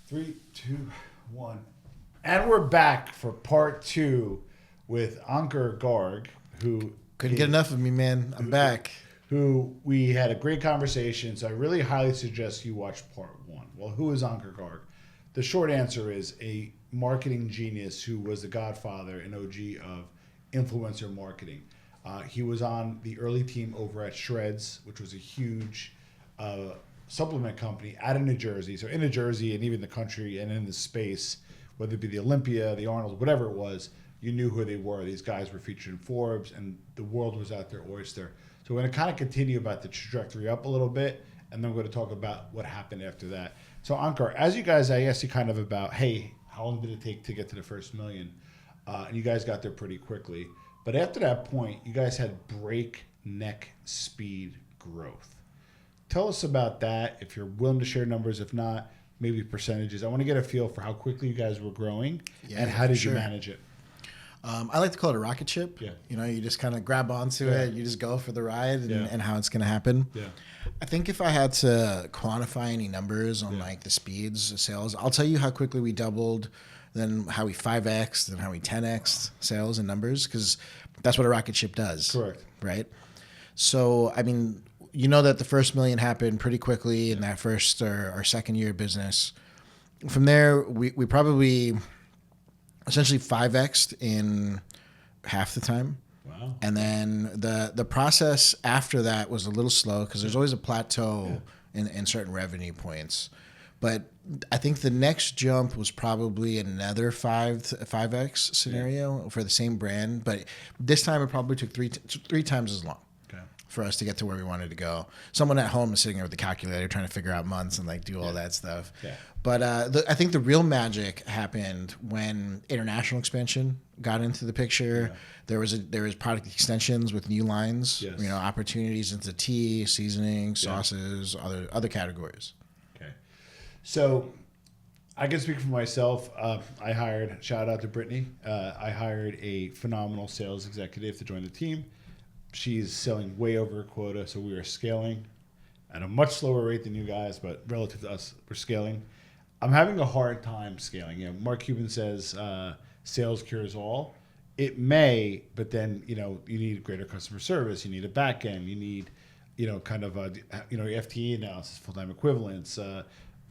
3, 2, 1. And we're back for part 2 with Ankur Garg, who... Couldn't get enough of me, man. I'm back. Who we had a great conversation, so I really highly suggest you watch part 1. Well, who is Ankur Garg? The short answer is a marketing genius who was the godfather and OG of influencer marketing. He was on the early team over at Shredz, which was a huge supplement company out of New Jersey. So in New Jersey and even the country and in the space, whether it be the Olympia, the Arnold, whatever it was, you knew who they were. These guys were featured in Forbes, and the world was at their oyster. So we're going to kind of continue about the trajectory up a little bit, and then we're going to talk about what happened after that. So Ankur, as you guys, I asked you kind of about, hey, how long did it take to get to the first million? And you guys got there pretty quickly. But after that point, you guys had breakneck speed growth. Tell us about that, if you're willing to share numbers. If not, maybe percentages. I want to get a feel for how quickly you guys were growing, and how did you manage it? I like to call it a rocket ship. Yeah. You know, you just kind of grab onto it, you just go for the ride, and how it's going to happen. Yeah. I think if I had to quantify any numbers on like the speeds of sales, I'll tell you how quickly we doubled, then how we 5X'd, then how we 10X'd sales and numbers, because that's what a rocket ship does. Correct. Right? So, I mean, you know that the first million happened pretty quickly in that first or second year of business. From there, we probably essentially 5X'd in half the time. Wow. And then the process after that was a little slow because there's always a plateau in certain revenue points. But I think the next jump was probably another 5X scenario for the same brand. But this time it probably took three times as long for us to get to where we wanted to go. Someone at home is sitting there with the calculator trying to figure out months and like do all that stuff. Yeah. But I think the real magic happened when international expansion got into the picture. Yeah. There was product extensions with new lines, you know, opportunities into tea, seasoning, sauces, other categories. Okay. So I can speak for myself. I hired, shout out to Brittany, I hired a phenomenal sales executive to join the team. She's selling way over her quota, so we are scaling at a much slower rate than you guys, but relative to us, we're scaling. I'm having a hard time scaling. You know, Mark Cuban says sales cures all. It may, but then, you know, you need greater customer service. You need a back end. You need, you know, kind of your FTE analysis, full-time equivalents,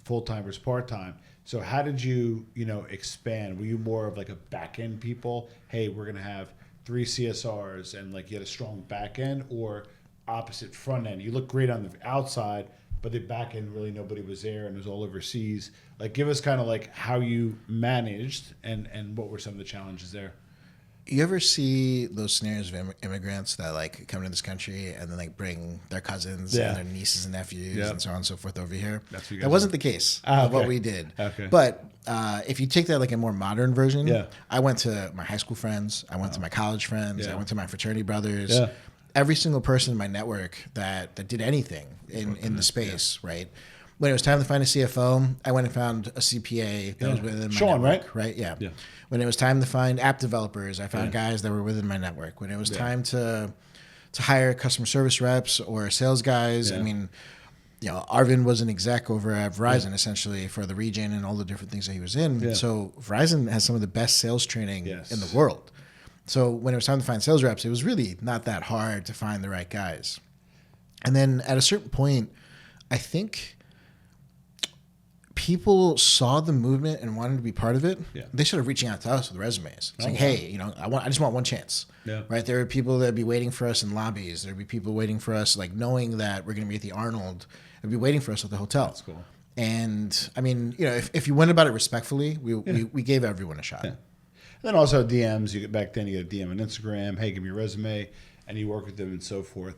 full-time versus part-time. So how did you, you know, expand? Were you more of like a back end people? Hey, we're going to have 3 CSRs and like you had a strong back end, or opposite front end? You look great on the outside, but the back end really nobody was there and it was all overseas. Like give us kind of like how you managed and what were some of the challenges there? You ever see those scenarios of immigrants that like come to this country and then like bring their cousins and their nieces and nephews and so on and so forth over here? That wasn't the case of what we did. Okay. But if you take that like a more modern version, I went to my high school friends, I went to my college friends, I went to my fraternity brothers. Yeah. Every single person in my network that did anything in the space, right? When it was time to find a CFO, I went and found a CPA that was within my network. Right? Yeah. When it was time to find app developers, I found guys that were within my network. When it was time to hire customer service reps or sales guys, I mean, you know, Arvin was an exec over at Verizon essentially for the region and all the different things that he was in. So Verizon has some of the best sales training in the world. So when it was time to find sales reps, it was really not that hard to find the right guys. And then at a certain point, I think people saw the movement and wanted to be part of it. They started reaching out to us with resumes, saying, "Hey, you know, I just want one chance." Right? There would be people that'd be waiting for us in lobbies. There'd be people waiting for us, like knowing that we're going to be at the Arnold. They'd be waiting for us at the hotel. That's cool. And I mean, you know, if you went about it respectfully, we gave everyone a shot. And then also DMs. You get back then, you get a DM on Instagram. Hey, give me your resume, and you work with them and so forth.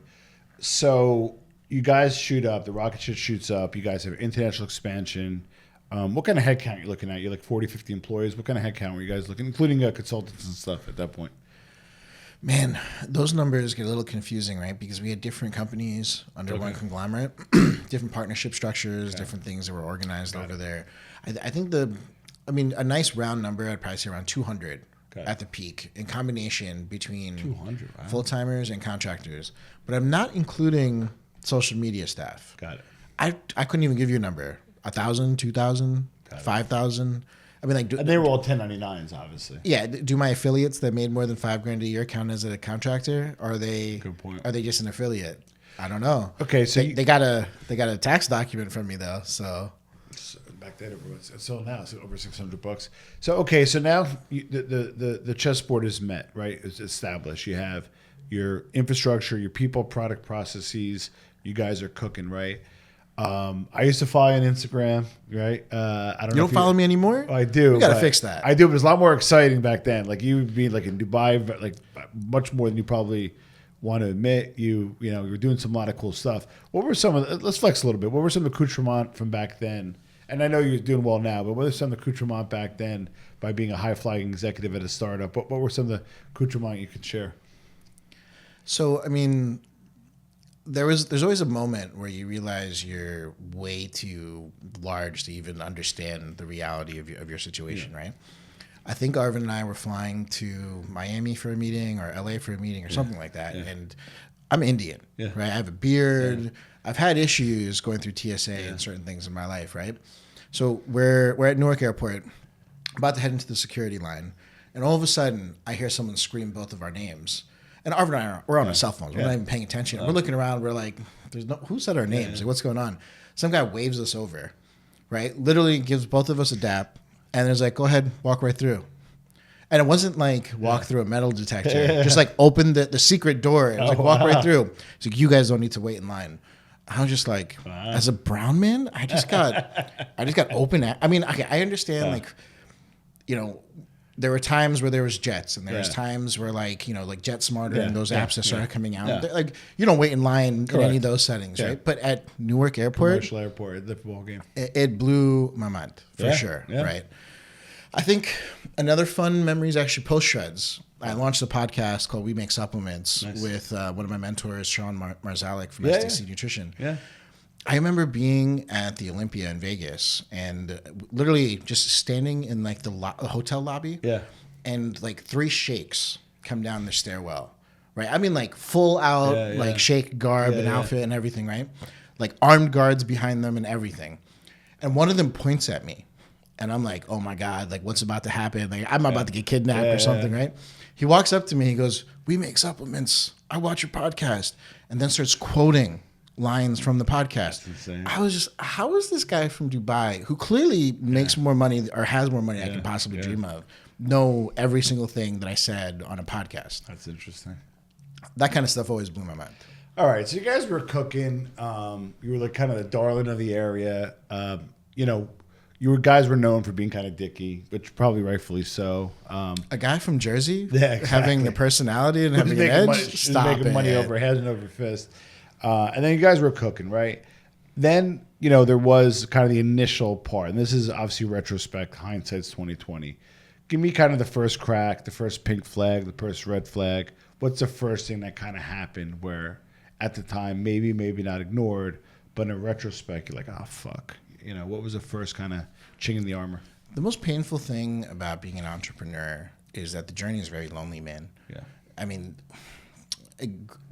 So you guys shoot up. The rocket ship shoots up. You guys have international expansion. What kind of headcount are you looking at? You're like 40, 50 employees. What kind of headcount were you guys looking, including consultants and stuff at that point? Man, those numbers get a little confusing, right? Because we had different companies under one conglomerate, different partnership structures, different things that were organized over there. I think a nice round number, I'd probably say around 200 at the peak in combination between 200 full-timers and contractors. But I'm not including social media staff. Got it. I couldn't even give you a number. 1,000, 2,000 5,000. I mean, like, and they were all 1099s, obviously. Yeah. Do my affiliates that made more than $5,000 a year count as a contractor? Or are they? Good point. Are they just an affiliate? I don't know. Okay, so they got a tax document from me though. So back then, so now it's over $600. So now the chessboard is met, right? It's established. You have your infrastructure, your people, product, processes. You guys are cooking, right? I used to follow you on Instagram, right? I don't. You don't follow me anymore? I do. We gotta fix that. I do, but it was a lot more exciting back then. Like you would be like in Dubai, like much more than you probably want to admit. You were doing a lot of cool stuff. What were some of let's flex a little bit. What were some of the accoutrement from back then? And I know you're doing well now, but what were some of the accoutrement back then by being a high-flying executive at a startup? What were some of the accoutrement you could share? So, I mean, there's always a moment where you realize you're way too large to even understand the reality of your situation, right? I think Arvin and I were flying to Miami for a meeting or LA for a meeting or something like that. And I'm Indian, right? I have a beard. Yeah. I've had issues going through TSA and certain things in my life, right? So we're at Newark Airport, about to head into the security line. And all of a sudden, I hear someone scream both of our names. And Arvin and I we're on our cell phones. We're not even paying attention. We're looking around. We're like, who said our names? Like, what's going on? Some guy waves us over, right? Literally gives both of us a dap. And is like, go ahead, walk right through. And it wasn't like walk through a metal detector. Just like open the secret door. It was like walk right through. It's like, you guys don't need to wait in line. I was just like, as a brown man, I just got open. I mean, I understand like, there were times where there was jets and there was times where like JetSmarter and those apps that started coming out. Like you don't wait in line in any of those settings, right? But at Newark Airport, commercial airport, the football game, it blew my mind for sure, right? I think another fun memory is actually post Shredz. I launched a podcast called We Make Supplements with one of my mentors, Sean Marzalek from SDC Nutrition. Yeah. I remember being at the Olympia in Vegas and literally just standing in like the hotel lobby. Yeah. And like 3 sheikhs come down the stairwell, right? I mean like full out like sheikh garb and outfit and everything, right? Like armed guards behind them and everything. And one of them points at me. And I'm like, oh my God, like what's about to happen? Like I'm about to get kidnapped or something, right? He walks up to me, he goes, we make supplements. I watch your podcast. And then starts quoting lines from the podcast. I was just, how is this guy from Dubai, who clearly makes more money or has more money I can possibly dream of, know every single thing that I said on a podcast? That's interesting. That kind of stuff always blew my mind. All right, so you guys were cooking. You were like kind of the darling of the area. Guys were known for being kind of dicky, which probably rightfully so. A guy from Jersey having the personality and having an edge, making money over head and over fist. And then you guys were cooking, right? Then, there was kind of the initial part, and this is obviously retrospect, hindsight's 2020. Give me kind of the first crack, the first pink flag, the first red flag. What's the first thing that kind of happened where at the time, maybe not ignored, but in retrospect, you're like, oh, fuck. What was the first kind of chink in the armor? The most painful thing about being an entrepreneur is that the journey is very lonely, man. Yeah. I mean,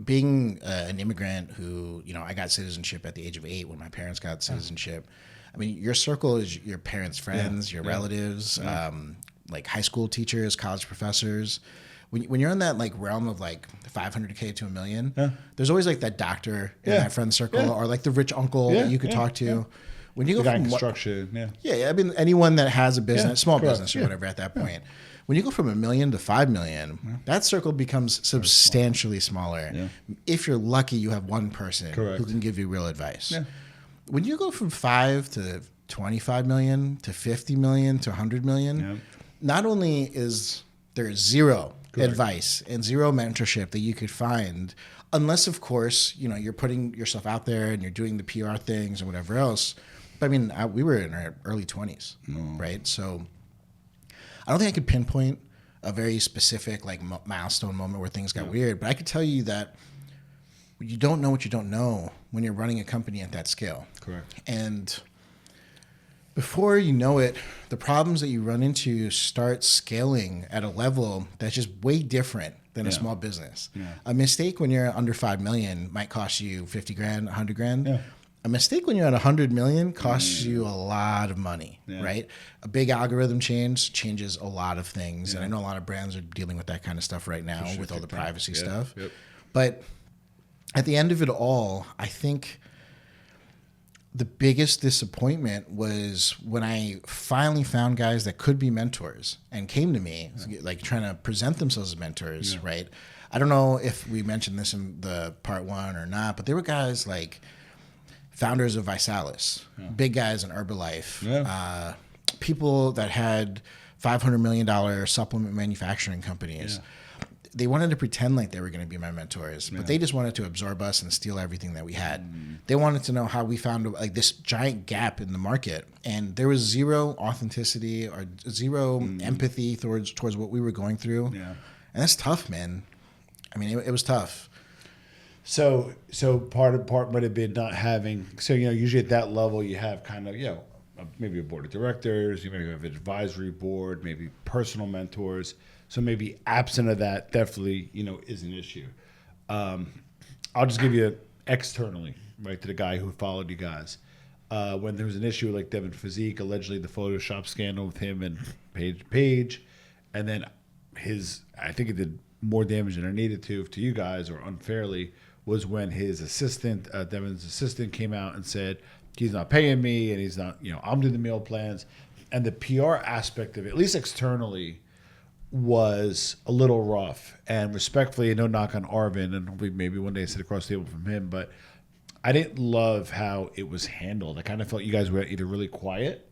being an immigrant who, I got citizenship at the age of 8 when my parents got citizenship. I mean, your circle is your parents' friends, your relatives, like high school teachers, college professors. When you're in that like realm of like 500K to $1 million, there's always like that doctor in that friend circle or like the rich uncle that you could talk to. Yeah. When you go from construction, I mean, anyone that has a business, small business or whatever at that point, when you go from $1 million to $5 million, that circle becomes substantially smaller. Yeah. If you're lucky, you have one person who can give you real advice. Yeah. When you go from 5 to 25 million to 50 million to 100 million, not only is there zero advice and zero mentorship that you could find, unless of course, you're putting yourself out there and you're doing the PR things and whatever else. But I mean, we were in our early 20s, right? So I don't think I could pinpoint a very specific like milestone moment where things got weird, but I could tell you that you don't know what you don't know when you're running a company at that scale. Correct. And before you know it, the problems that you run into start scaling at a level that's just way different than a small business. Yeah. A mistake when you're under 5 million might cost you 50 grand, 100 grand. Yeah. a mistake when you're at 100 million costs you a lot of money, right? A big algorithm changes a lot of things. And I know a lot of brands are dealing with that kind of stuff right now with all the privacy stuff. Yep. But at the end of it all, I think the biggest disappointment was when I finally found guys that could be mentors and came to me, like trying to present themselves as mentors, right? I don't know if we mentioned this in the part 1 or not, but there were guys like founders of Visalis, big guys in Herbalife, people that had $500 million supplement manufacturing companies. They wanted to pretend like they were going to be my mentors, but they just wanted to absorb us and steal everything that we had. They wanted to know how we found like this giant gap in the market, and there was zero authenticity or zero empathy towards what we were going through. And that's tough, man. I mean, it was tough. So part might have been not having. So usually at that level you have kind of maybe a board of directors, you maybe have an advisory board, maybe personal mentors. So maybe absent of that, definitely, is an issue. I'll just give you externally, right, to the guy who followed you guys. When there was an issue like Devin Physique, allegedly the Photoshop scandal with him and Paige, and then I think it did more damage than it needed to you guys, or unfairly, was when his assistant, Devin's assistant, came out and said, he's not paying me, and he's not, I'm doing the meal plans. And the PR aspect of it, at least externally, was a little rough. And respectfully, no knock on Arvin, and hopefully maybe one day I sit across the table from him, but I didn't love how it was handled. I kind of felt you guys were either really quiet,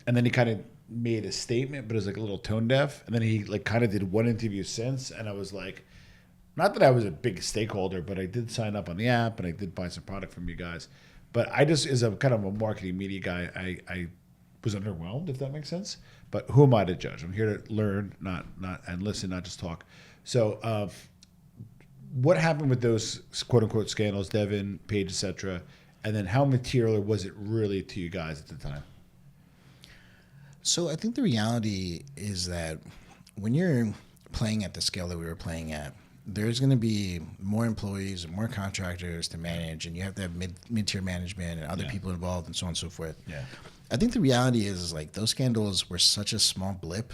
and then he kind of made a statement, but it was like a little tone deaf. And then he like kind of did one interview since, and I was like, not that I was a big stakeholder, but I did sign up on the app and I did buy some product from you guys. But I just, as a kind of a marketing media guy, I was underwhelmed, if that makes sense. But who am I to judge? I'm here to learn, not and listen, not just talk. So what happened with those quote unquote scandals, Devin, Paige, etc., and then how material was it really to you guys at the time? So I think the reality is that when you're playing at the scale that we were playing at, there's going to be more employees and more contractors to manage, and you have to have mid-tier management and other people involved and so on and so forth. I think the reality is like those scandals were such a small blip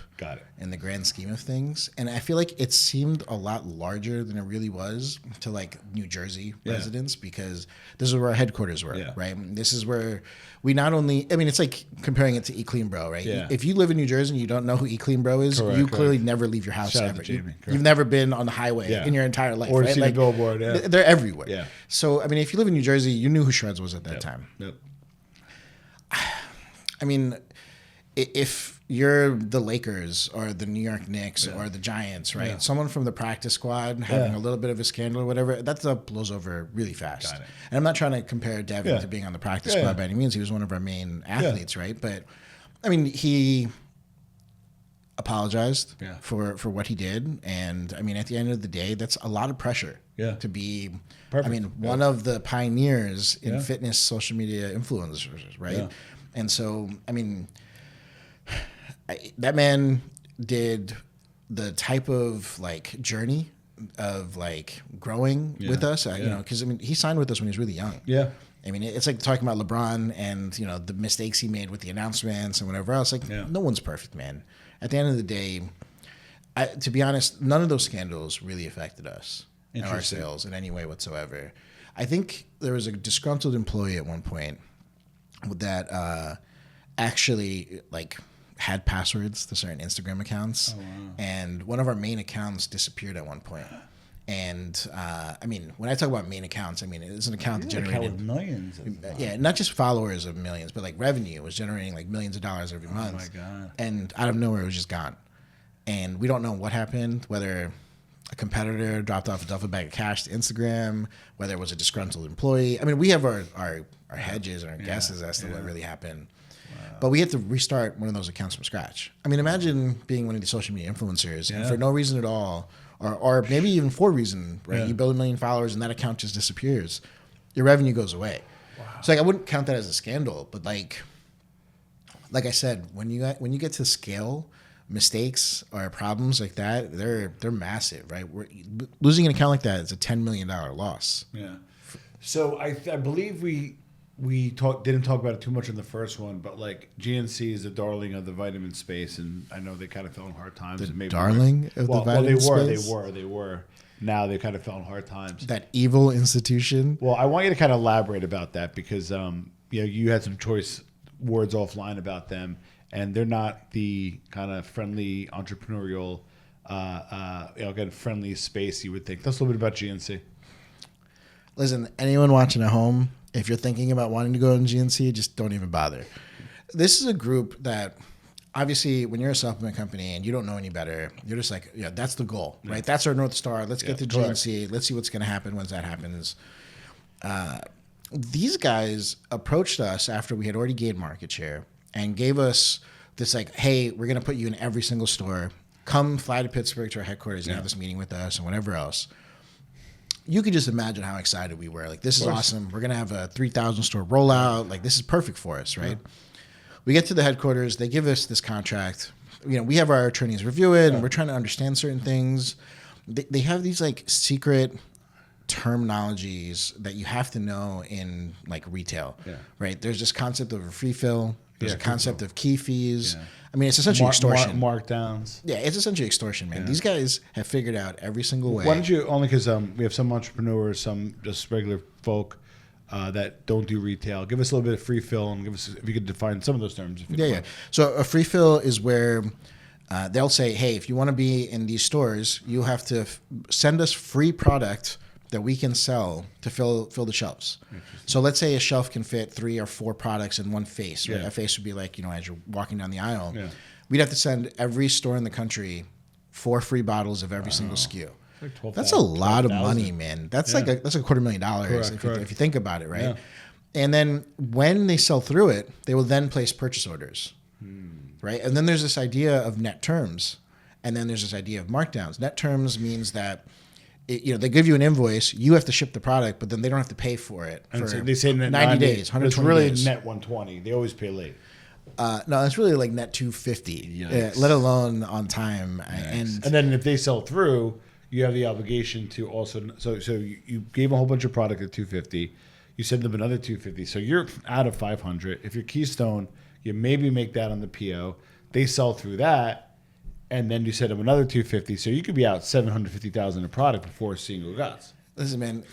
in the grand scheme of things. And I feel like it seemed a lot larger than it really was to like New Jersey residents, because this is where our headquarters were, right? This is where we not only, I mean, it's like comparing it to E Clean Bro, right? If you live in New Jersey and you don't know who E Clean Bro is, you clearly never leave your house ever. You've never been on the highway in your entire life, or right? seen like, a billboard. They're everywhere. So, I mean, if you live in New Jersey, you knew who Shredz was at that time. I mean, if you're the Lakers or the New York Knicks or the Giants, right? Someone from the practice squad having a little bit of a scandal or whatever, that stuff blows over really fast. And I'm not trying to compare Devin to being on the practice squad by any means. He was one of our main athletes, right? But, I mean, he apologized for what he did. And, I mean, at the end of the day, that's a lot of pressure to be, I mean, one of the pioneers in fitness social media influencers, right? And so, I mean, that man did the type of like journey of like growing with us, you know, because I mean, he signed with us when he was really young. I mean, it's like talking about LeBron and, you know, the mistakes he made with the announcements and whatever else. Like, no one's perfect, man. At the end of the day, to be honest, none of those scandals really affected us and our sales in any way whatsoever. I think there was a disgruntled employee at one point that actually like had passwords to certain Instagram accounts, and one of our main accounts disappeared at one point. And I mean, when I talk about main accounts, I mean it's an account that generated millions. Not just followers of millions, but like revenue. It was generating like millions of dollars every month. Oh my god! And out of nowhere, it was just gone. And we don't know what happened. Whether a competitor dropped off a duffel bag of cash to Instagram, whether it was a disgruntled employee. I mean, we have our hedges and our guesses as to what really happened. But we had to restart one of those accounts from scratch. I mean, imagine being one of these social media influencers and for no reason at all, or maybe even for reason, right? You build 1 million followers and that account just disappears. Your revenue goes away. So like, I wouldn't count that as a scandal, but like I said, when you get to scale, mistakes or problems like that, they're massive, right? Losing an account like that is a $10 million loss. So I believe didn't talk about it too much in the first one, but like GNC is the darling of the vitamin space, and I know they kind of fell in hard times. The darling of the vitamin space? They were. Now they kind of fell in hard times. That evil institution. Well, I want you to kind of elaborate about that because you had some choice words offline about them, and they're not the kind of friendly entrepreneurial, again, friendly space you would think. Tell us a little bit about GNC. Listen, anyone watching at home, if you're thinking about wanting to go in GNC, just don't even bother. This is a group that obviously when you're a supplement company and you don't know any better, you're just like, yeah, that's the goal, right? That's our North Star. Let's get to GNC. Let's see what's going to happen once that happens. These guys approached us after we had already gained market share and gave us this like, hey, we're going to put you in every single store. Come fly to Pittsburgh to our headquarters and have this meeting with us and whatever else. You could just imagine how excited we were. Like, this is awesome. We're going to have a 3,000 store rollout. Like, this is perfect for us, right? Yeah. We get to the headquarters. They give us this contract. We have our attorneys review it, and we're trying to understand certain things. They have these, like, secret terminologies that you have to know in, like, retail, right? There's this concept of a free fill. There's a concept of key fees. Yeah. I mean, it's essentially extortion. Markdowns. Yeah, it's essentially extortion, man. Yeah. These guys have figured out every single way. Why don't you, only because we have some entrepreneurs, some just regular folk that don't do retail. Give us a little bit of free fill and give us, if you could define some of those terms. Yeah. So a free fill is where they'll say, hey, if you want to be in these stores, you have to send us free product that we can sell to fill the shelves. So let's say a shelf can fit 3 or 4 products in one face. Right? A face would be like, as you're walking down the aisle. Yeah. We'd have to send every store in the country 4 free bottles of every single SKU. Like that's a lot of money, man. That's like that's like $250,000 if you think about it, right? Yeah. And then when they sell through it, they will then place purchase orders, right? And then there's this idea of net terms, and then there's this idea of markdowns. Net terms means that they give you an invoice, you have to ship the product, but then they don't have to pay for it for they say 90 days, 120 it's really days. Net 120. They always pay late. No, it's really like net 250, let alone on time. And then if they sell through, you have the obligation to also. So you gave a whole bunch of product at 250. You send them another 250. So you're out of 500. If you're Keystone, you maybe make that on the PO. They sell through that. And then you send them another 250, so you could be out $750,000 a product before seeing who got. Listen, man,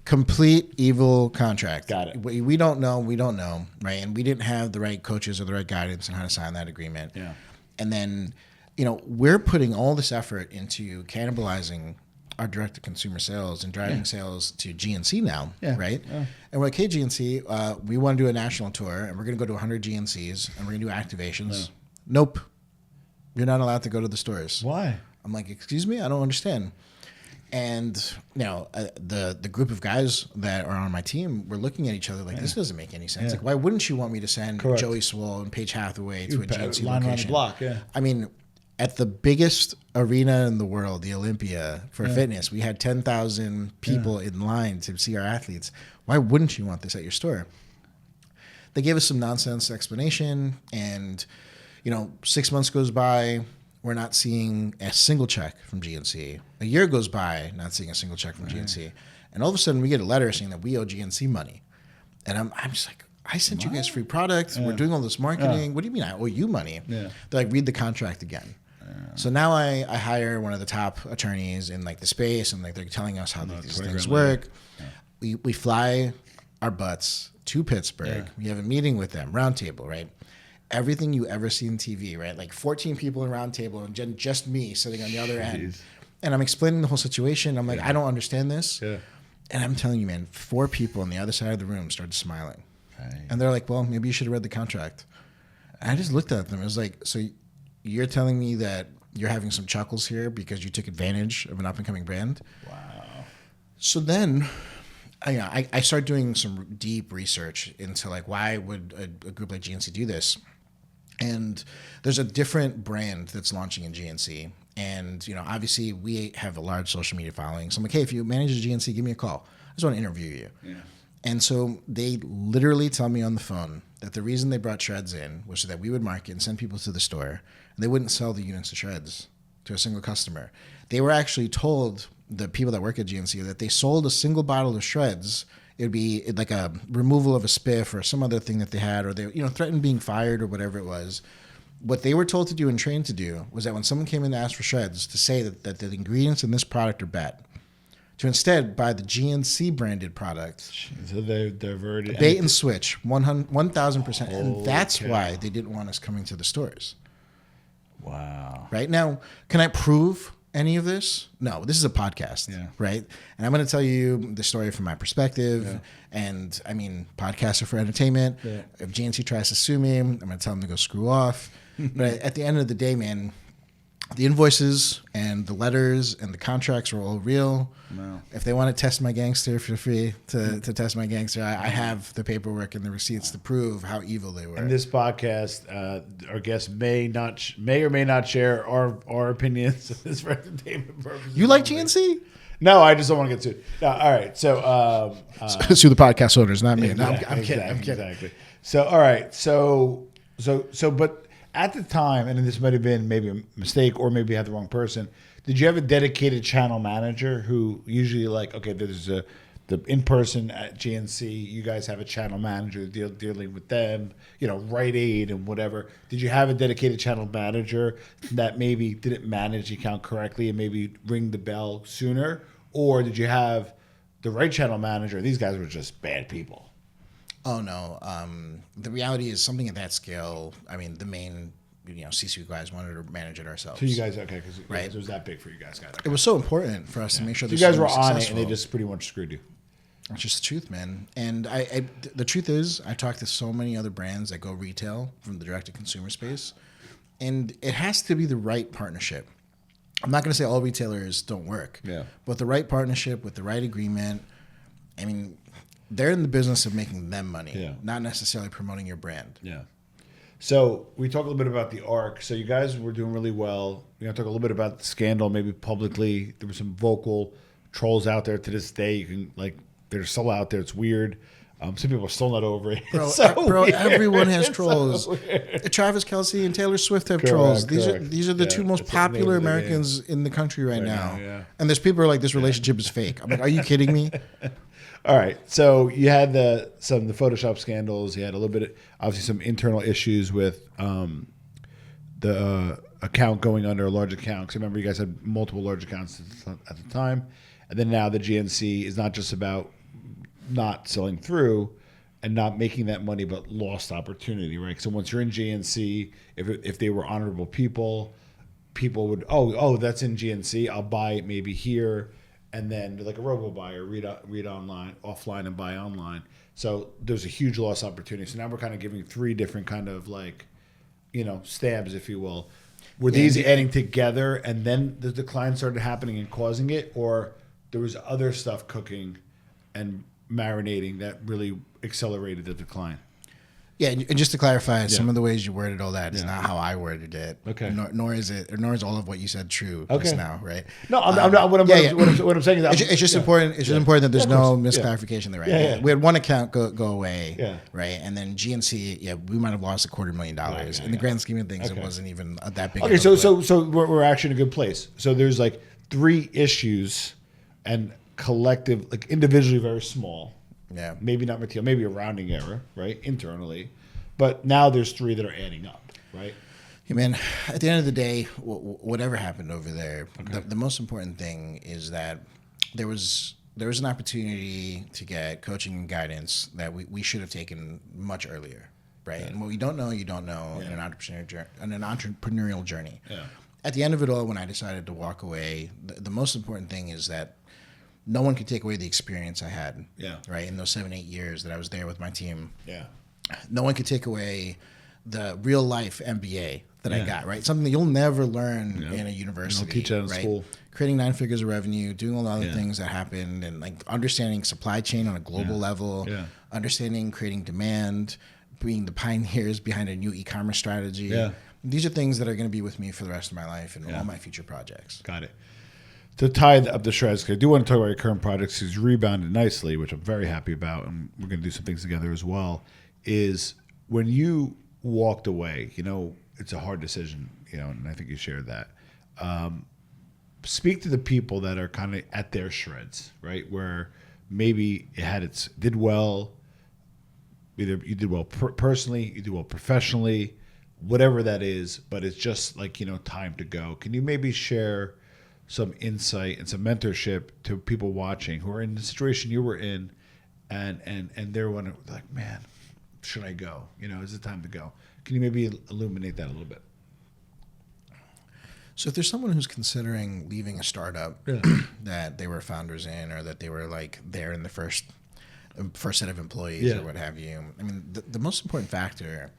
complete evil contract. Got it. We don't know, right? And we didn't have the right coaches or the right guidance on how to sign that agreement. Yeah. And then, we're putting all this effort into cannibalizing our direct-to-consumer sales and driving sales to GNC now, right? Yeah. And we're like, hey, GNC, we want to do a national tour, and we're going to go to 100 GNCs, and we're going to do activations. Yeah. Nope. You're not allowed to go to the stores. Why? I'm like, excuse me? I don't understand. And the group of guys that are on my team, we're looking at each other like, this doesn't make any sense. Like, why wouldn't you want me to send Joey Swoll and Paige Hathaway to a GNC line location? On the block, yeah. I mean, at the biggest arena in the world, the Olympia for fitness, we had 10,000 people in line to see our athletes. Why wouldn't you want this at your store? They gave us some nonsense explanation, and 6 months goes by, we're not seeing a single check from GNC. A year goes by, not seeing a single check from GNC. And all of a sudden, we get a letter saying that we owe GNC money. And I'm just like, I sent you guys free product. Yeah. We're doing all this marketing. What do you mean I owe you money? Yeah. They're like, read the contract again. So now I hire one of the top attorneys in like the space, and like they're telling us how these things work. Yeah. We fly our butts to Pittsburgh. Yeah. We have a meeting with them, roundtable, right? Everything you ever see on TV, right? Like 14 people in a round table and just me sitting on the other end. And I'm explaining the whole situation. I'm like, I don't understand this. Yeah. And I'm telling you, man, 4 people on the other side of the room started smiling. Right. And they're like, well, maybe you should have read the contract. And I just looked at them. It was like, so you're telling me that you're having some chuckles here because you took advantage of an up-and-coming brand? Wow. So then I started doing some deep research into like, why would a group like GNC do this? And there's a different brand that's launching in GNC. And, obviously we have a large social media following. So I'm like, hey, if you manage a GNC, give me a call. I just want to interview you. Yeah. And so they literally tell me on the phone that the reason they brought Shredz in was so that we would market and send people to the store, and they wouldn't sell the units of Shredz to a single customer. They were actually told, the people that work at GNC, that they sold a single bottle of Shredz It'd be like a removal of a spiff or some other thing that they had, or they threatened being fired or whatever it was. What they were told to do and trained to do was that when someone came in to ask for Shredz, to say that the ingredients in this product are bad, to instead buy the GNC branded product. So they're diverted. Bait and switch, 1,000%. And that's why they didn't want us coming to the stores. Wow. Right? Now, can I prove any of this? No, this is a podcast, right? And I'm going to tell you the story from my perspective. Yeah. And I mean, podcasts are for entertainment. Yeah. If GNC tries to sue me, I'm going to tell them to go screw off. But at the end of the day, man, the invoices and the letters and the contracts are all real. No. If they want to test my gangster, feel free to test my gangster. I have the paperwork and the receipts to prove how evil they were. In this podcast, our guests may or may not share our opinions. This for entertainment purposes. You like GNC? No, I just don't want to get sued. No, all right. So sue the podcast owners, not me. Exactly, no, I'm kidding. Exactly. So all right. So but at the time, and this might have been maybe a mistake or maybe you had the wrong person, did you have a dedicated channel manager who usually there's the in-person at GNC, you guys have a channel manager dealing with them, Rite Aid and whatever. Did you have a dedicated channel manager that maybe didn't manage the account correctly and maybe ring the bell sooner? Or did you have the right channel manager? These guys were just bad people. Oh, no. The reality is something at that scale, I mean, the main C-suite guys wanted to manage it ourselves. So you guys, okay, because it was that big for you guys. Okay. It was so important for us to make sure you guys were on it and they just pretty much screwed you. That's just the truth, man. And the truth is, I talked to so many other brands that go retail from the direct-to-consumer space, and it has to be the right partnership. I'm not going to say all retailers don't work, but the right partnership with the right agreement, I mean, they're in the business of making them money, not necessarily promoting your brand. Yeah. So we talked a little bit about the ARC. So you guys were doing really well. We're going to talk a little bit about the scandal, maybe publicly. There were some vocal trolls out there to this day. You can they're still out there. It's weird. Some people are still not over it. Bro, everyone has trolls. Travis Kelce and Taylor Swift have trolls. These are the two most popular Americans in the country right now. Yeah. And there's people who are like, this relationship is fake. I'm like, are you kidding me? All right. So you had the Photoshop scandals. You had a little bit of, obviously, some internal issues with the account going under a large account. Because remember, you guys had multiple large accounts at the time. And then now the GNC is not just about not selling through and not making that money, but lost opportunity, right? So once you're in GNC, if they were honorable people would, that's in GNC, I'll buy it maybe here, and then like a robo buyer, read online, offline, and buy online. So there's a huge loss opportunity. So now we're kind of giving three different kind of stabs, if you will. Were these adding together, and then the decline started happening and causing it, or there was other stuff cooking and marinating that really accelerated the decline? Yeah, and just to clarify, some of the ways you worded all that is not how I worded it. Okay. Nor is all of what you said true just now, right? No, I'm not. What I'm saying is, it's just important. It's just important that there's no misclarification there, right? Yeah. We had one account go away, right, and then GNC, we might have lost $250,000. In the grand scheme of things, it wasn't even that big. Okay, so we're actually in a good place. So there's like three issues, and collective, individually very small. Yeah. Maybe not material, maybe a rounding error, right? Internally. But now there's three that are adding up, right? Yeah, man, at the end of the day, whatever happened over there, the most important thing is that there was an opportunity to get coaching and guidance that we should have taken much earlier, right? And what you don't know in an entrepreneurial journey. Yeah. At the end of it all, when I decided to walk away, the most important thing is that no one could take away the experience I had, right, in those 7-8 years that I was there with my team. Yeah. No one could take away the real life MBA that I got, right? Something that you'll never learn in a university. Don't teach that in school. Creating 9 figures of revenue, doing a lot of things that happened, and understanding supply chain on a global level, understanding creating demand, being the pioneers behind a new e-commerce strategy. Yeah. These are things that are going to be with me for the rest of my life and all my future projects. Got it. To tie up the Shredz, because I do want to talk about your current projects, who's rebounded nicely, which I'm very happy about, and we're going to do some things together as well, is when you walked away, it's a hard decision, and I think you shared that. Speak to the people that are kind of at their Shredz, right, where maybe did well. Either you did well personally, you did well professionally, whatever that is, but it's just like, time to go. Can you maybe share some insight and some mentorship to people watching who are in the situation you were in, and they're wondering, like, man, should I go? Is it time to go? Can you maybe illuminate that a little bit? So if there's someone who's considering leaving a startup that they were founders in, or that they were like there in the first set of employees or what have you, I mean, the most important factor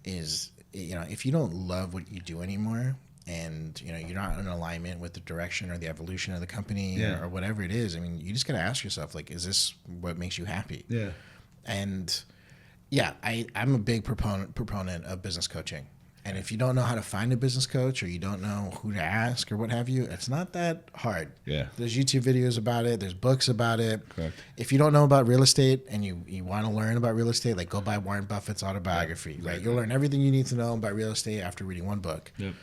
is, if you don't love what you do anymore, and you're not in alignment with the direction or the evolution of the company or whatever it is, I mean, you just got to ask yourself, like, is this what makes you happy? Yeah. And I'm a big proponent of business coaching. And if you don't know how to find a business coach, or you don't know who to ask or what have you, it's not that hard. Yeah. There's YouTube videos about it. There's books about it. Correct. If you don't know about real estate and you want to learn about real estate, like, go buy Warren Buffett's autobiography. Right? You'll learn everything you need to know about real estate after reading one book. Yep.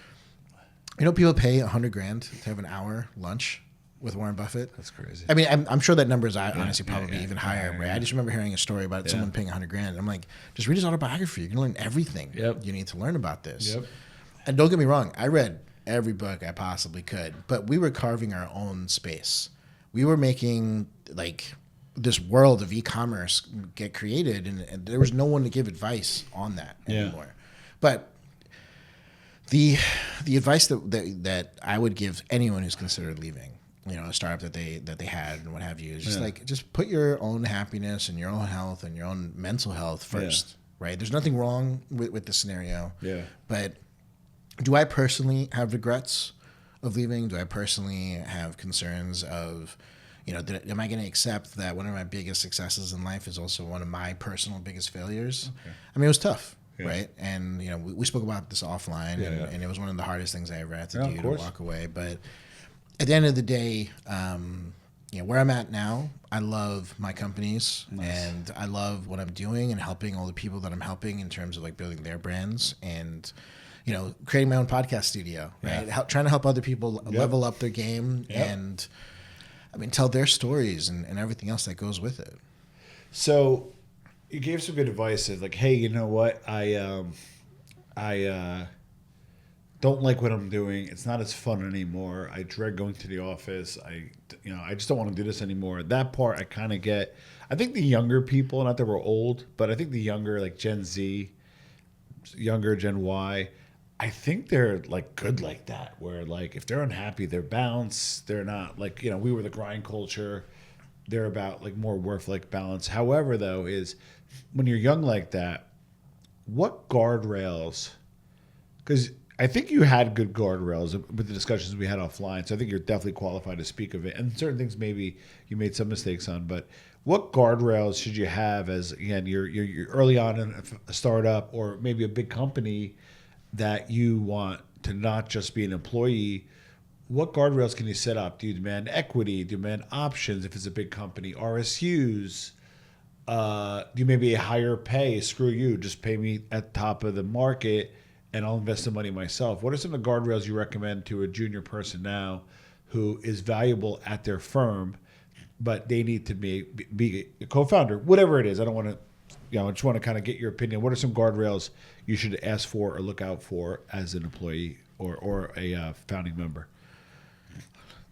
People pay $100,000 to have an hour lunch with Warren Buffett. That's crazy. I mean, I'm sure that number is honestly probably even higher, right? I just remember hearing a story about someone paying $100,000. I'm like, just read his autobiography. You're going to learn everything you need to learn about this. Yep. And don't get me wrong, I read every book I possibly could, but we were carving our own space. We were making, like, this world of e-commerce get created, and there was no one to give advice on that anymore. But the advice that I would give anyone who's considered leaving, a startup that they had and what have you, is just put your own happiness and your own health and your own mental health first, right? There's nothing wrong with the scenario. Yeah. But do I personally have regrets of leaving? Do I personally have concerns of, am I going to accept that one of my biggest successes in life is also one of my personal biggest failures? Okay. I mean, it was tough. Yeah. Right. And, we spoke about this offline, and it was one of the hardest things I ever had to do to walk away. But at the end of the day, where I'm at now, I love my companies. Nice. And I love what I'm doing and helping all the people that I'm helping in terms of, like, building their brands and, creating my own podcast studio, right? Trying to help other people level up their game and, tell their stories and everything else that goes with it. So you gave some good advice. Like, hey, you know what? I don't like what I'm doing. It's not as fun anymore. I dread going to the office. I just don't want to do this anymore. That part I kind of get. I think the younger people, not that we're old, but I think the younger, like Gen Z, younger Gen Y, I think they're, like, good like that, where, like, if they're unhappy, they're bounce. They're not, like, we were the grind culture. They're about, like, more work-life balance. However, though, is when you're young like that, what guardrails? Because I think you had good guardrails with the discussions we had offline, so I think you're definitely qualified to speak of it. And certain things maybe you made some mistakes on, but what guardrails should you have as, again, you're early on in a startup or maybe a big company that you want to not just be an employee? What guardrails can you set up? Do you demand equity? Do you demand options if it's a big company? RSUs? Do you maybe a higher pay? Screw you, just pay me at the top of the market and I'll invest the money myself. What are some of the guardrails you recommend to a junior person now who is valuable at their firm, but they need to be a co-founder, whatever it is? I don't want to, I just want to kind of get your opinion. What are some guardrails you should ask for or look out for as an employee or a founding member?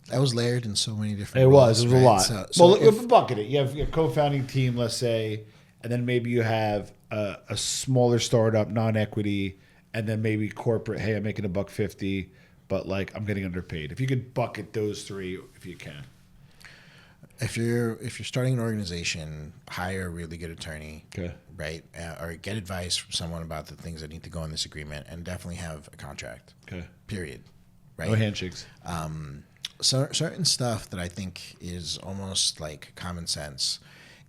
That was layered in so many different It roles, was a lot. So bucket it. You have your co-founding team, let's say, and then maybe you have a smaller startup, non-equity, and then maybe corporate. Hey, I'm making $150, but, like, I'm getting underpaid. If you could bucket those three, if you can. If you're starting an organization, hire a really good attorney, right? Or get advice from someone about the things that need to go in this agreement, and definitely have a contract. Period. Right. No handshakes. So certain stuff that I think is almost like common sense.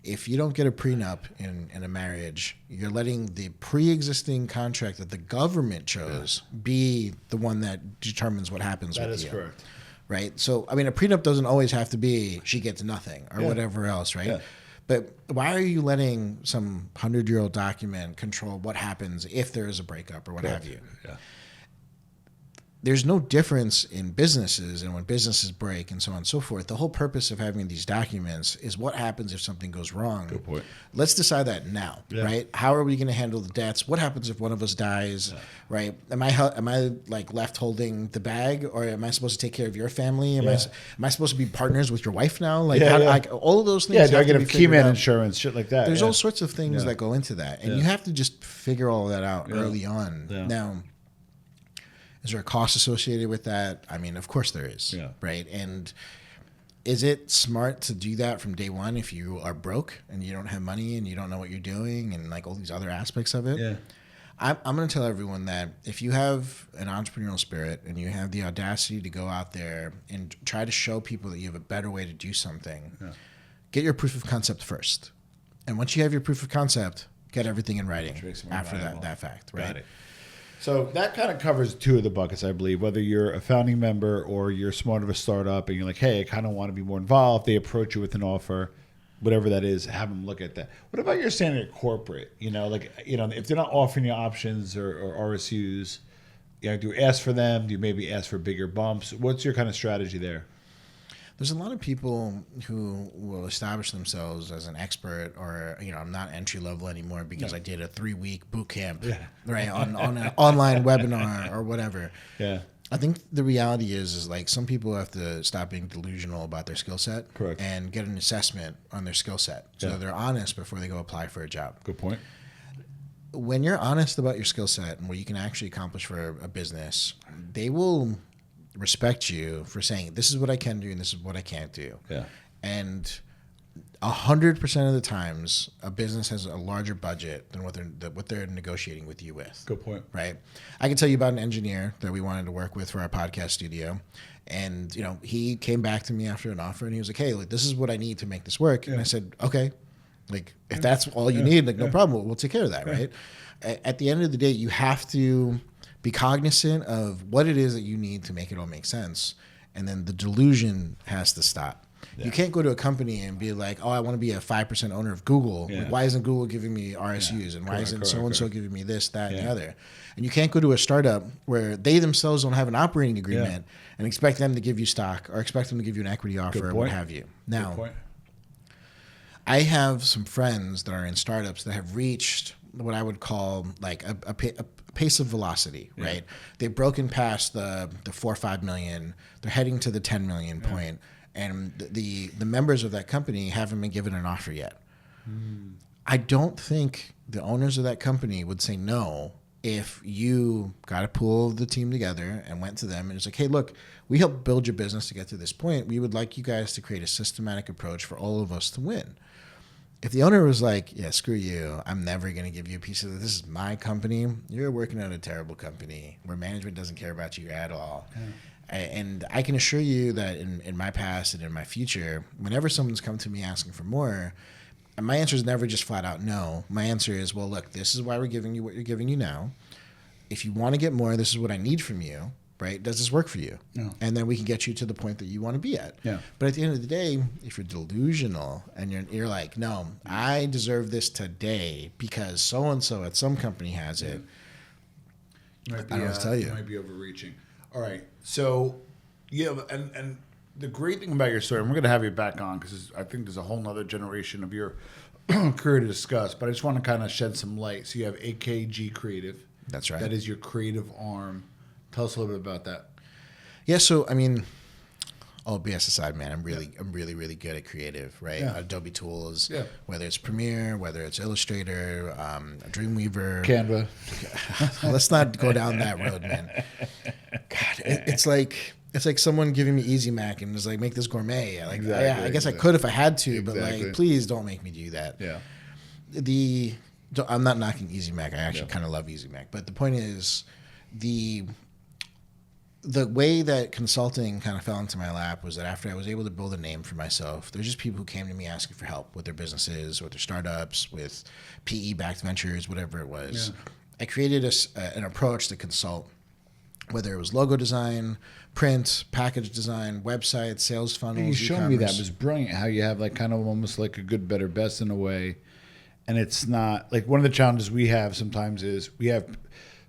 If you don't get a prenup in a marriage, you're letting the pre-existing contract that the government chose be the one that determines what happens with you. That is correct. Right? So, I mean, a prenup doesn't always have to be she gets nothing or whatever else, right? Yeah. But why are you letting some 100-year-old document control what happens if there is a breakup or what have you? Yeah. there's no difference in businesses and when businesses break and so on and so forth. The whole purpose of having these documents is what happens if something goes wrong. Good point. Let's decide that now, right? How are we going to handle the debts? What happens if one of us dies, right? Am I like left holding the bag, or am I supposed to take care of your family? Am I supposed to be partners with your wife now? Like, like all of those things. Yeah, do I get a key man insurance, shit like that? There's all sorts of things that go into that, and you have to just figure all that out early on. Yeah. Now, is there a cost associated with that? I mean, of course there is, right? And is it smart to do that from day one if you are broke and you don't have money and you don't know what you're doing and like all these other aspects of it? Yeah. I'm going to tell everyone that if you have an entrepreneurial spirit and you have the audacity to go out there and try to show people that you have a better way to do something, get your proof of concept first. And once you have your proof of concept, get everything in writing after that fact, right? Got it. So that kind of covers two of the buckets, I believe. Whether you're a founding member or you're smart of a startup and you're like, hey, I kind of want to be more involved. They approach you with an offer, whatever that is, have them look at that. What about your standard corporate? If they're not offering you options or RSUs, do you ask for them? Do you maybe ask for bigger bumps? What's your kind of strategy there? There's a lot of people who will establish themselves as an expert, or I'm not entry level anymore because I did a 3-week boot camp, right, on an online webinar or whatever. Yeah. I think the reality is like some people have to stop being delusional about their skill set. Correct. And get an assessment on their skill set so that they're honest before they go apply for a job. Good point. When you're honest about your skill set and what you can actually accomplish for a business, they will respect you for saying, this is what I can do and this is what I can't do. Yeah. And 100% of the times, a business has a larger budget than what they're negotiating with you with. Good point. Right. I can tell you about an engineer that we wanted to work with for our podcast studio, and he came back to me after an offer, and he was like, "Hey, this is what I need to make this work." And I said, "Okay, like if that's all you need, like no problem, we'll take care of that." Right. At the end of the day, you have to be cognizant of what it is that you need to make it all make sense, and then the delusion has to stop. Yeah. You can't go to a company and be like, oh, I want to be a 5% owner of Google. Yeah. Like, why isn't Google giving me RSUs? And why isn't so-and-so giving me this, that, and the other? And you can't go to a startup where they themselves don't have an operating agreement and expect them to give you stock or expect them to give you an equity offer or what have you. Now, I have some friends that are in startups that have reached what I would call like a pace of velocity, right? They've broken past the 4 or 5 million. They're heading to the 10 million point. And the members of that company haven't been given an offer yet. I don't think the owners of that company would say no if you got a pool of the team together and went to them and it's like, hey, look, we helped build your business to get to this point. We would like you guys to create a systematic approach for all of us to win. If the owner was like, yeah, screw you, I'm never going to give you a piece of this. This is my company. You're working at a terrible company where management doesn't care about you at all. And I can assure you that in my past and in my future, whenever someone's come to me asking for more, my answer is never just flat out no. My answer is, well, look, this is why we're giving you what you're giving you now. If you want to get more, this is what I need from you, right? Does this work for you? No. And then we can get you to the point that you want to be at. Yeah. But at the end of the day, if you're delusional and you're like, no, I deserve this today because so-and-so at some company has it, I don't know what to tell you. You might be overreaching. All right. So, and the great thing about your story, and we're going to have you back on because I think there's a whole nother generation of your career to discuss, but I just want to kind of shed some light. So you have AKG Creative. That's right. That is your creative arm. Tell us a little bit about that. Yeah, so, I mean, all BS aside, man, I'm really good at creative, right? Yeah. Adobe tools, whether it's Premiere, whether it's Illustrator, Dreamweaver. Canva. Let's not go down that road, man. God, it's like someone giving me Easy Mac and is like, make this gourmet. Like, I guess I could if I had to, but like, please don't make me do that. Yeah. I'm not knocking Easy Mac. I actually kind of love Easy Mac, but the point is, the way that consulting kind of fell into my lap was that after I was able to build a name for myself, there's just people who came to me asking for help with their businesses, with their startups, with PE-backed ventures, whatever it was. Yeah. I created an approach to consult, whether it was logo design, print, package design, websites, sales funnels. You showed me that. It was brilliant how you have like kind of almost like a good, better, best in a way. And it's not like one of the challenges we have sometimes is we have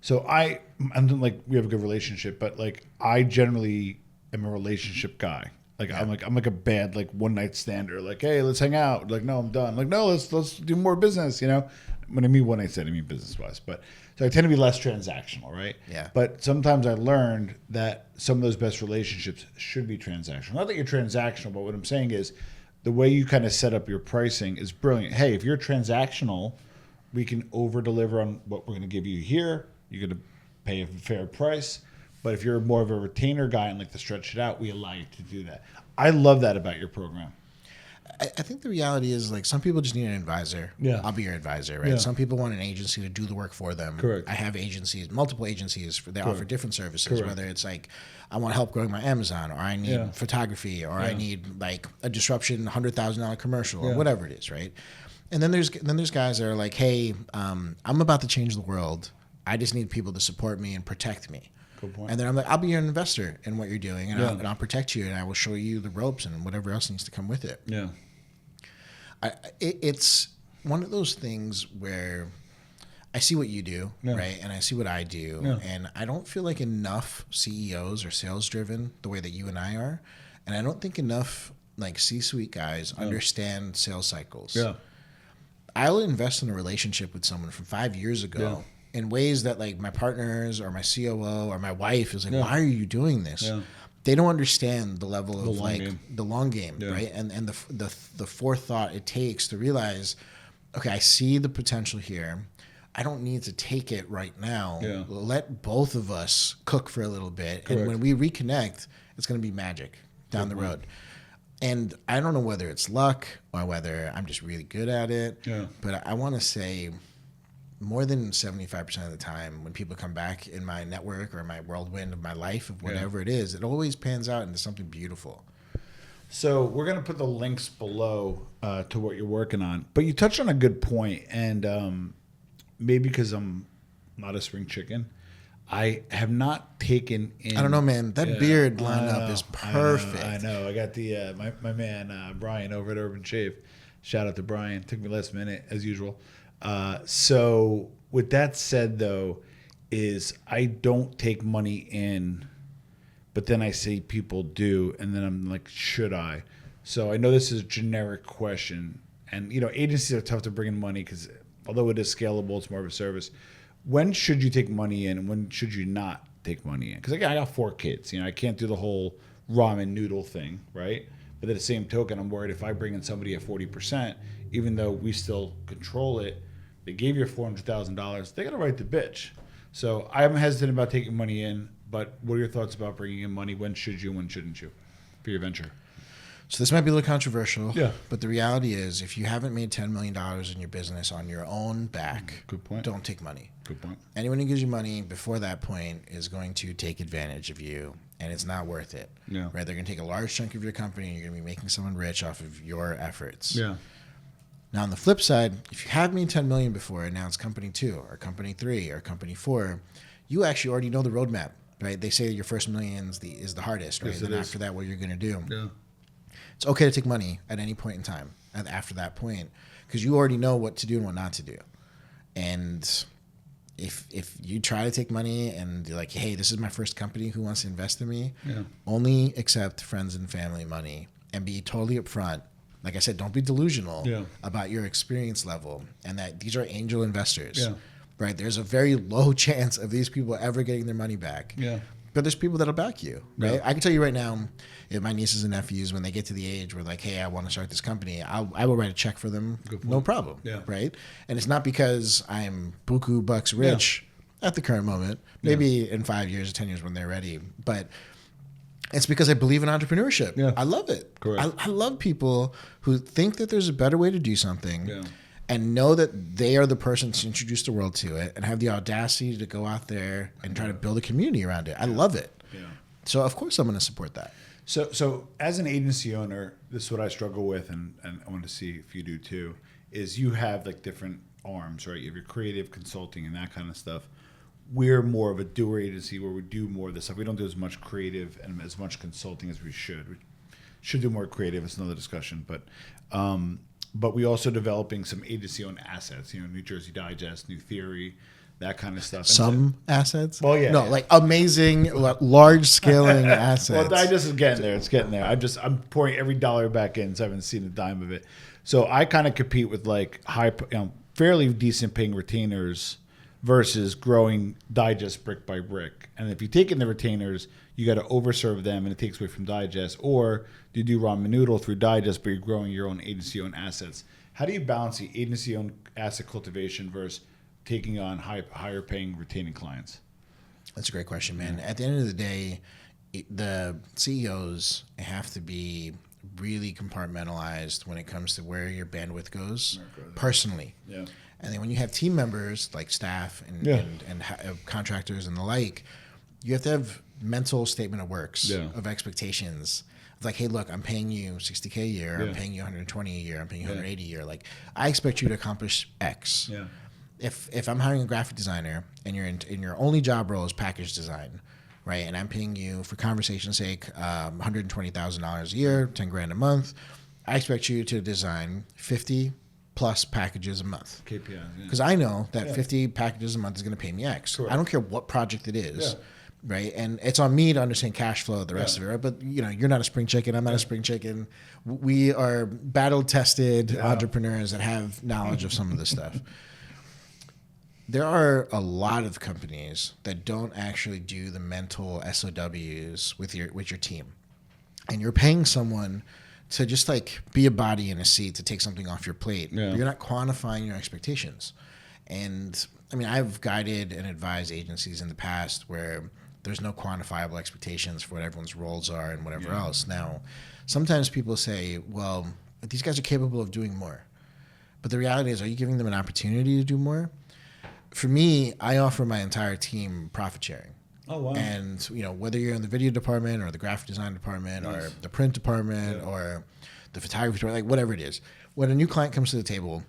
So I'm like, we have a good relationship, but like I generally am a relationship guy. Like I'm like a bad like one night stander. Like, hey, let's hang out. Like, no, I'm done. Like, no, let's do more business. You know, when I mean one night stand, I mean business wise. But so I tend to be less transactional, right? Yeah. But sometimes I learned that some of those best relationships should be transactional. Not that you're transactional, but what I'm saying is the way you kind of set up your pricing is brilliant. Hey, if you're transactional, we can over deliver on what we're going to give you here. You're going to pay a fair price. But if you're more of a retainer guy and like to stretch it out, we allow you to do that. I love that about your program. I think the reality is like some people just need an advisor. Yeah. I'll be your advisor, right? Yeah. Some people want an agency to do the work for them. Correct. I have agencies, multiple agencies. They offer different services, Correct. whether it's like I want help growing my Amazon, or I need photography, or I need like a disruption $100,000 commercial, or whatever it is, right? And then there's guys that are like, hey, I'm about to change the world. I just need people to support me and protect me. Good point. And then I'm like, I'll be your investor in what you're doing, and I'll protect you, and I will show you the ropes and whatever else needs to come with it. Yeah. It's one of those things where I see what you do, right? And I see what I do. And I don't feel like enough CEOs are sales driven the way that you and I are. And I don't think enough like C-suite guys understand sales cycles. Yeah. I'll invest in a relationship with someone from 5 years ago in ways that like my partners or my COO or my wife is like, why are you doing this? Yeah. They don't understand the level of the long game, right? And the forethought it takes to realize, okay, I see the potential here. I don't need to take it right now. Yeah. Let both of us cook for a little bit. Correct. And when we reconnect, it's going to be magic down the road. And I don't know whether it's luck or whether I'm just really good at it. Yeah. But I want to say more than 75% of the time when people come back in my network or my whirlwind of my life of whatever it is, it always pans out into something beautiful. So we're going to put the links below to what you're working on. But you touched on a good point, and maybe because I'm not a spring chicken, I have not taken in... I don't know, man. That beard lineup is perfect. I know. I got the my man Brian over at Urban Shave. Shout out to Brian. Took me last minute, as usual. So with that said, though, is I don't take money in, but then I see people do, and then I'm like, should I? So I know this is a generic question, and you know, agencies are tough to bring in money because although it is scalable, it's more of a service. When should you take money in, and when should you not take money in? Because again, I got 4 kids. You know, I can't do the whole ramen noodle thing, right? But at the same token, I'm worried if I bring in somebody at 40%, even though we still control it, they gave you $400,000, they got to write the bitch. So I'm hesitant about taking money in, but what are your thoughts about bringing in money? When should you, when shouldn't you for your venture? So this might be a little controversial, but the reality is if you haven't made $10 million in your business on your own back, good point. Don't take money. Good point. Anyone who gives you money before that point is going to take advantage of you, and it's not worth it. Yeah. Right? They're going to take a large chunk of your company, and you're going to be making someone rich off of your efforts. Yeah. Now, on the flip side, if you have made $10 million before and now it's company 2 or company 3 or company 4, you actually already know the roadmap, right? They say your first million is the hardest, right? Yes, and then after that, what you're going to do. Yeah. It's okay to take money at any point in time after that point because you already know what to do and what not to do. And if you try to take money and you're like, hey, this is my first company, who wants to invest in me? Yeah. Only accept friends and family money and be totally upfront. Like I said, don't be delusional about your experience level and that these are angel investors, right? There's a very low chance of these people ever getting their money back. Yeah. But there's people that'll back you, right? Yeah. I can tell you right now, if my nieces and nephews, when they get to the age where like, hey, I want to start this company, I will write a check for them, no problem, right? And it's not because I'm buku bucks rich at the current moment, maybe in 5 years or 10 years when they're ready, but it's because I believe in entrepreneurship. Yeah. I love it. Correct. I love people who think that there's a better way to do something and know that they are the person to introduce the world to it and have the audacity to go out there and try to build a community around it. I love it. Yeah. So, of course, I'm going to support that. So as an agency owner, this is what I struggle with, and I want to see if you do too, is you have like different arms, right? You have your creative consulting and that kind of stuff. We're more of a doer agency where we do more of this stuff. We don't do as much creative and as much consulting as we should. We should do more creative. It's another discussion. But we also developing some agency-owned assets. You know, New Jersey Digest, New Theory, that kind of stuff. Some assets? Well, yeah. No, like amazing, large scaling assets. Well, Digest is getting there. It's getting there. I'm pouring every dollar back in, so I haven't seen a dime of it. So I kind of compete with like fairly decent paying retainers versus growing Digest brick by brick. And if you take in the retainers, you got to overserve them, and it takes away from Digest. Or you do ramen noodle through Digest, but you're growing your own agency-owned assets. How do you balance the agency-owned asset cultivation versus taking on higher paying retaining clients? That's a great question, man. At the end of the day, the CEOs have to be really compartmentalized when it comes to where your bandwidth goes personally. Yeah. And then when you have team members like staff and contractors and the like, you have to have mental statement of works, of expectations. It's like, hey, look, I'm paying you $60K a year. I'm paying you $120 a year. I'm paying you $180 a year. Like, I expect you to accomplish X. Yeah. If I'm hiring a graphic designer and your only job role is package design, right? And I'm paying you, for conversation's sake, $120,000 a year, $10,000 a month. I expect you to design 50 plus packages a month. KPI. Because I know that 50 packages a month is going to pay me X. Correct. I don't care what project it is. Yeah. Right, and it's on me to understand cash flow, the rest of it. Right? But you're not a spring chicken. I'm not a spring chicken. We are battle-tested entrepreneurs that have knowledge of some of this stuff. There are a lot of companies that don't actually do the mental SOWs with your team, and you're paying someone to just like be a body in a seat to take something off your plate. Yeah. You're not quantifying your expectations, and I mean, I've guided and advised agencies in the past where there's no quantifiable expectations for what everyone's roles are and whatever else. Now, sometimes people say, well, these guys are capable of doing more. But the reality is, are you giving them an opportunity to do more? For me, I offer my entire team profit sharing. Oh, wow. And, whether you're in the video department or the graphic design department or the print department or the photography department, like whatever it is, when a new client comes to the table,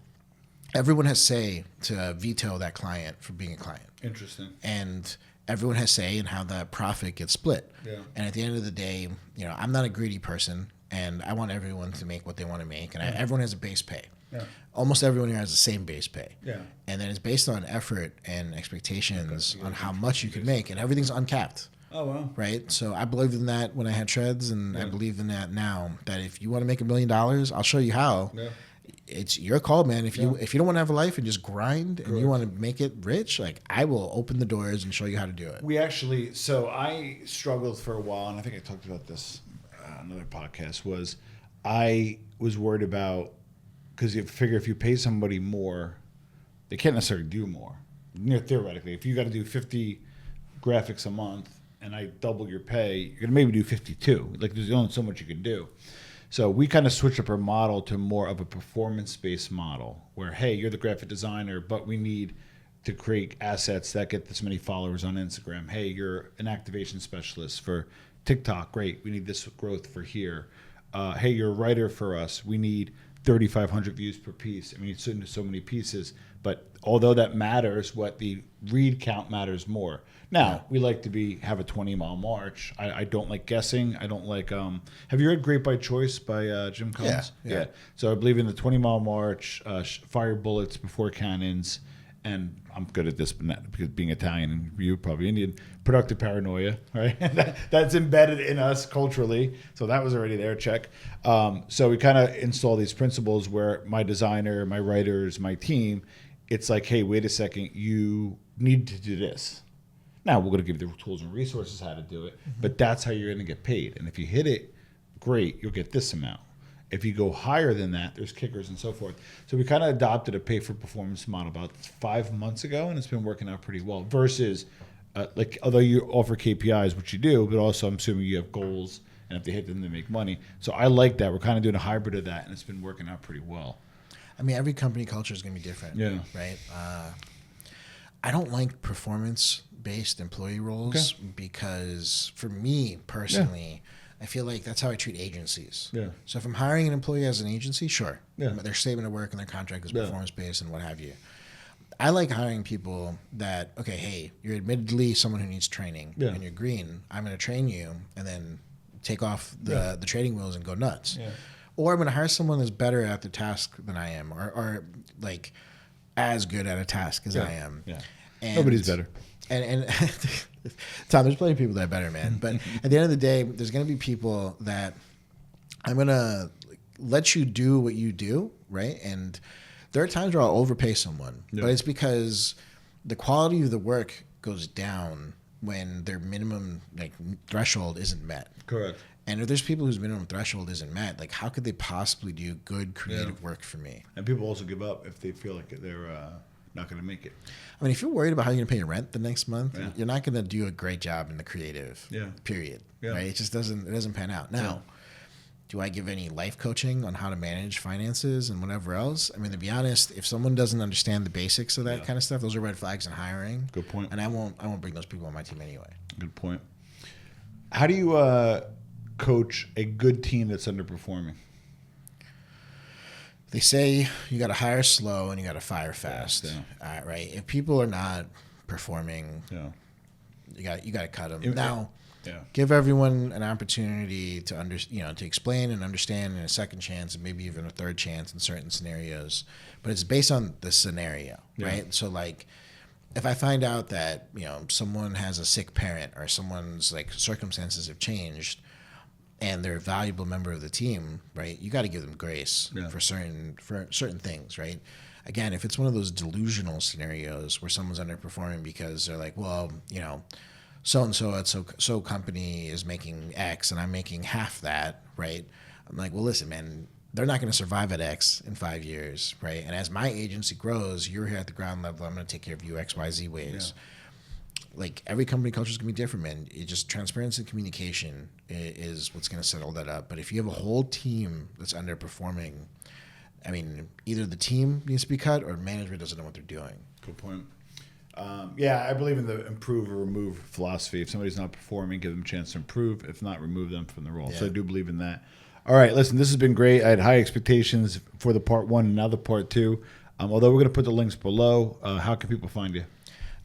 everyone has say to veto that client for being a client. Interesting. And everyone has say in how that profit gets split. Yeah. And at the end of the day, I'm not a greedy person, and I want everyone to make what they want to make, and everyone has a base pay. Yeah. Almost everyone here has the same base pay. Yeah. And then it's based on effort and expectations on how much you can make, and everything's uncapped. Oh, wow. Right? So I believed in that when I had Shredz, and I believe in that now, that if you want to make $1 million, I'll show you how. Yeah. It's your call, man. If you don't want to have a life and just grind and you want to make it rich, like I will open the doors and show you how to do it. So I struggled for a while, and I think I talked about this on another podcast, I was worried about, because you figure if you pay somebody more, they can't necessarily do more. Theoretically, if you got to do 50 graphics a month and I double your pay, you're going to maybe do 52. Like there's only so much you can do. So we kind of switched up our model to more of a performance-based model where, hey, you're the graphic designer, but we need to create assets that get this many followers on Instagram. Hey, you're an activation specialist for TikTok. Great. We need this growth for here. Hey, you're a writer for us. We need 3,500 views per piece. I mean, it's so many pieces. But although that matters, what the read count matters more. Now, we like to have a 20-mile march. I don't like guessing. I don't like have you read Great by Choice by Jim Collins? Yeah. So I believe in the 20-mile march, fire bullets before cannons, and I'm good at this, but not because being Italian and you probably Indian, productive paranoia, right? That's embedded in us culturally. So that was already there, check. So we kind of install these principles where my designer, my writers, my team, it's like, hey, wait a second, you need to do this. Now, we're going to give you the tools and resources how to do it, but that's how you're going to get paid. And if you hit it, great, you'll get this amount. If you go higher than that, there's kickers and so forth. So we kind of adopted a pay-for-performance model about 5 months ago, and it's been working out pretty well. Versus, although you offer KPIs, which you do, but also I'm assuming you have goals, and if they hit them, they make money. So I like that. We're kind of doing a hybrid of that, and it's been working out pretty well. I mean, every company culture is going to be different, right? I don't like performance-based employee roles because for me personally, I feel like that's how I treat agencies. Yeah. So if I'm hiring an employee as an agency, sure. Yeah. Their statement of work and their contract is performance-based and what have you. I like hiring people that, okay, hey, you're admittedly someone who needs training and you're green. I'm going to train you and then take off the training wheels and go nuts. Yeah. Or I'm going to hire someone that's better at the task than I am or like as good at a task as I am. Yeah. And, nobody's better. And Tom, there's plenty of people that are better, man. But at the end of the day, there's going to be people that I'm going to let you do what you do, right? And there are times where I'll overpay someone, but it's because the quality of the work goes down when their minimum threshold isn't met. Correct. And if there's people whose minimum threshold isn't met, like how could they possibly do good creative work for me? And people also give up if they feel like they're not going to make it. I mean, if you're worried about how you're going to pay your rent the next month, you're not going to do a great job in the creative. Period. Right? It just doesn't pan out. Now, do I give any life coaching on how to manage finances and whatever else? I mean, to be honest, if someone doesn't understand the basics of that kind of stuff, those are red flags in hiring. Good point. And I won't bring those people on my team anyway. Good point. How do you coach a good team that's underperforming? They say you got to hire slow and you got to fire fast. Right? If people are not performing, you got to cut them. Now, give everyone an opportunity to to explain and understand, and a second chance, and maybe even a third chance in certain scenarios. But it's based on the scenario, right? So, like, if I find out that someone has a sick parent or someone's circumstances have changed, and they're a valuable member of the team, right? You got to give them grace for certain things, right? Again, if it's one of those delusional scenarios where someone's underperforming because they're like, well, so-and-so at so company is making X and I'm making half that, right? I'm like, well, listen, man, they're not going to survive at X in 5 years, right? And as my agency grows, you're here at the ground level, I'm going to take care of you X, Y, Z ways. Like, every company culture is going to be different, man. It just transparency and communication is what's going to settle that up. But if you have a whole team that's underperforming, I mean, either the team needs to be cut or management doesn't know what they're doing. Good point. I believe in the improve or remove philosophy. If somebody's not performing, give them a chance to improve. If not, remove them from the role. So I do believe in that. All right, listen, this has been great. I had high expectations for the part one and now the part two. Although we're going to put the links below, how can people find you?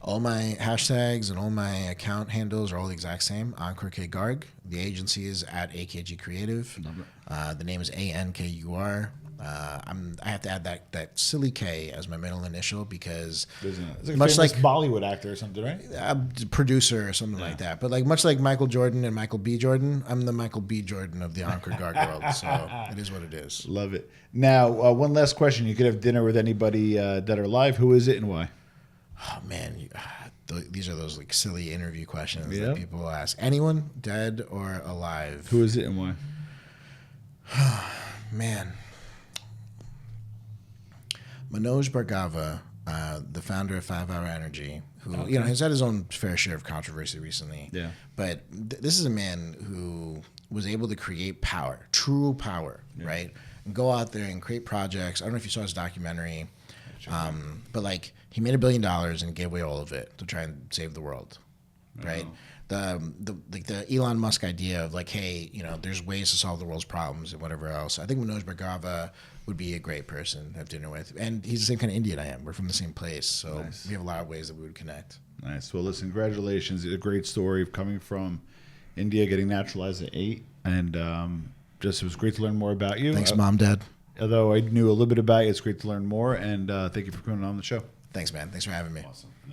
All my hashtags and all my account handles are all the exact same. Encore K Garg. The agency is at AKG Creative. The name is ANKUR. I have to add that silly K as my middle initial because it's like much like Bollywood actor or something, right? A producer or something like that. But much like Michael Jordan and Michael B. Jordan, I'm the Michael B. Jordan of the Encore Garg world. So it is what it is. Love it. Now, one last question. You could have dinner with anybody that are alive. Who is it and why? Oh, man. These are those silly interview questions that people ask. Anyone, dead or alive? Who is it and why? Man. Manoj Bhargava, the founder of 5 Hour Energy, who has had his own fair share of controversy recently. Yeah. But this is a man who was able to create power, true power, right? And go out there and create projects. I don't know if you saw his documentary, but he made $1 billion and gave away all of it to try and save the world, right? The Elon Musk idea of hey, there's ways to solve the world's problems and whatever else. I think Manoj Bhargava would be a great person to have dinner with. And he's the same kind of Indian I am. We're from the same place. So we have a lot of ways that we would connect. Nice. Well, listen, congratulations. It's a great story of coming from India, getting naturalized at 8. And it was great to learn more about you. Thanks, Mom, Dad. Although I knew a little bit about you, it's great to learn more. And thank you for coming on the show. Thanks, man. Thanks for having me. Awesome.